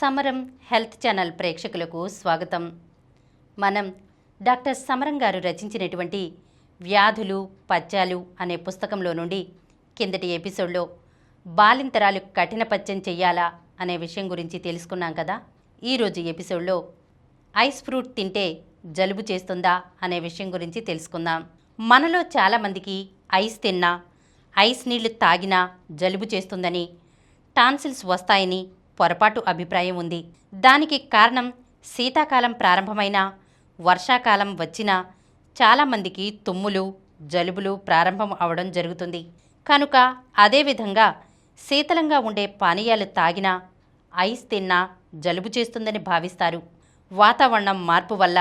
సమరం health channel ప్రేక్షకులకు స్వాగతం. మనం డాక్టర్ సమరం గారు రచించినటువంటి వ్యాధులు పథ్యాలు అనే పుస్తకంలో నుండి కిందటి ఎపిసోడ్లో బాలింతరాలు కఠిన పథ్యం చెయ్యాలా అనే విషయం గురించి తెలుసుకున్నాం కదా. ఈరోజు ఎపిసోడ్లో ఐస్ ఫ్రూట్ తింటే జలుబు చేస్తుందా అనే విషయం గురించి తెలుసుకుందాం. మనలో చాలామందికి ఐస్ తిన్నా, ఐస్ నీళ్లు తాగినా జలుబు చేస్తుందని, టాన్సిల్స్ వస్తాయని పొరపాటు అభిప్రాయం ఉంది. దానికి కారణం శీతాకాలం ప్రారంభమైన వర్షాకాలం వచ్చినా చాలామందికి తుమ్ములు జలుబులు ప్రారంభం అవడం జరుగుతుంది. కనుక అదేవిధంగా శీతలంగా ఉండే పానీయాలు తాగినా ఐస్ తిన్నా జలుబు చేస్తుందని భావిస్తారు. వాతావరణం మార్పు వల్ల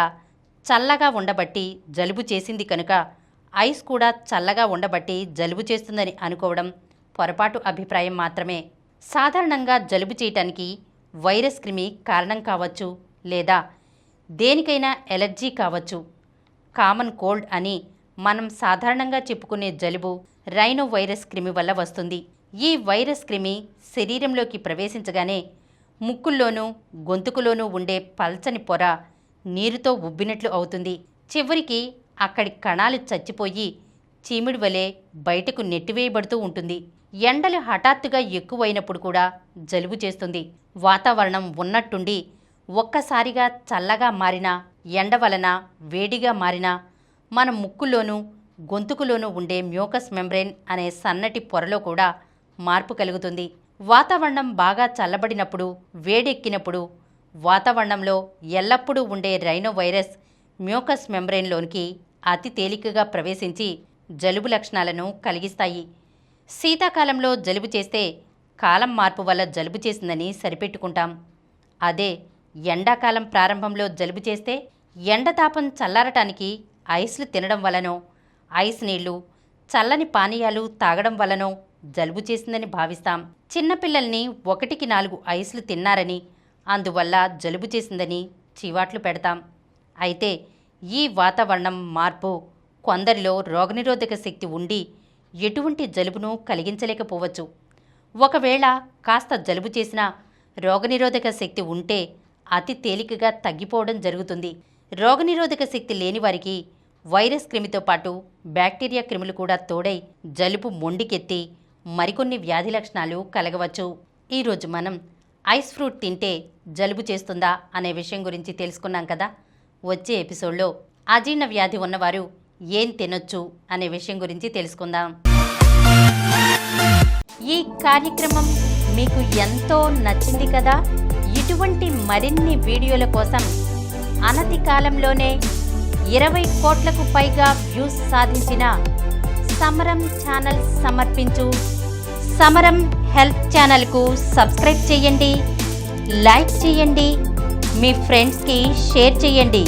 చల్లగా ఉండబట్టి జలుబు చేసింది కనుక ఐస్ కూడా చల్లగా ఉండబట్టి జలుబు చేస్తుందని అనుకోవడం పొరపాటు అభిప్రాయం మాత్రమే. సాధారణంగా జలుబు చేయటానికి వైరస్ క్రిమి కారణం కావచ్చు, లేదా దేనికైనా ఎలర్జీ కావచ్చు. కామన్ కోల్డ్ అని మనం సాధారణంగా చెప్పుకునే జలుబు రైనో వైరస్ క్రిమి వల్ల వస్తుంది. ఈ వైరస్ క్రిమి శరీరంలోకి ప్రవేశించగానే ముక్కుల్లోనూ గొంతుకులోనూ ఉండే పల్చని పొర నీరుతో ఉబ్బినట్లు అవుతుంది. చివరికి అక్కడి కణాలు చచ్చిపోయి చీమిడి వలె బయటకు నెట్టివేయబడుతూ ఉంటుంది. ఎండలు హఠాత్తుగా ఎక్కువైనప్పుడు కూడా జలుబు చేస్తుంది. వాతావరణం ఉన్నట్టుండి ఒక్కసారిగా చల్లగా మారినా, ఎండ వలన వేడిగా మారినా మన ముక్కులోనూ గొంతుకులోనూ ఉండే మ్యూకస్ మెంబ్రేన్ అనే సన్నటి పొరలో కూడా మార్పు కలుగుతుంది. వాతావరణం బాగా చల్లబడినప్పుడు, వేడెక్కినప్పుడు వాతావరణంలో ఎల్లప్పుడూ ఉండే రైనో వైరస్ మ్యూకస్ మెంబ్రేన్లోనికి అతి తేలికగా ప్రవేశించి జలుబు లక్షణాలను కలిగిస్తాయి. శీతాకాలంలో జలుబు చేస్తే కాలం మార్పు వల్ల జలుబు చేసిందని సరిపెట్టుకుంటాం. అదే ఎండాకాలం ప్రారంభంలో జలుబు చేస్తే ఎండతాపం చల్లారటానికి ఐస్లు తినడం వలనో, ఐస్ నీళ్లు చల్లని పానీయాలు తాగడం వలనో జలుబు చేసిందని భావిస్తాం. చిన్నపిల్లల్ని 1-4 ఐస్లు తిన్నారని, అందువల్ల జలుబు చేసిందని చీవాట్లు పెడతాం. అయితే ఈ వాతావరణం మార్పు కొందరిలో రోగనిరోధక శక్తి ఉండి ఎటువంటి జలుబును కలిగించలేకపోవచ్చు. ఒకవేళ కాస్త జలుబు చేసినా రోగనిరోధక శక్తి ఉంటే అతి తేలికగా తగ్గిపోవడం జరుగుతుంది. రోగనిరోధక శక్తి లేని వారికి వైరస్ క్రిమితో పాటు బ్యాక్టీరియా క్రిములు కూడా తోడై జలుబు మొండికెత్తి మరికొన్ని వ్యాధి లక్షణాలు కలగవచ్చు. ఈరోజు మనం ఐస్ ఫ్రూట్ తింటే జలుబు చేస్తుందా అనే విషయం గురించి తెలుసుకున్నాం కదా. వచ్చే ఎపిసోడ్లో అజీర్ణ వ్యాధి ఉన్నవారు ఏం తినొచ్చు అనే విషయం గురించి తెలుసుకుందాం. ఈ కార్యక్రమం మీకు ఎంతో నచ్చింది కదా. ఇటువంటి మరిన్ని వీడియోల కోసం అనతి కాలంలోనే 20 కోట్లకు పైగా వ్యూస్ సాధించిన సమరం ఛానల్ సమర్పించు సమరం హెల్త్ ఛానల్కు సబ్స్క్రైబ్ చేయండి, లైక్ చేయండి, మీ ఫ్రెండ్స్కి షేర్ చేయండి.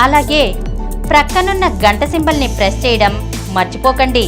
అలాగే ప్రక్కనున్న గంట సింబల్ని ప్రెస్ చేయడం మర్చిపోకండి.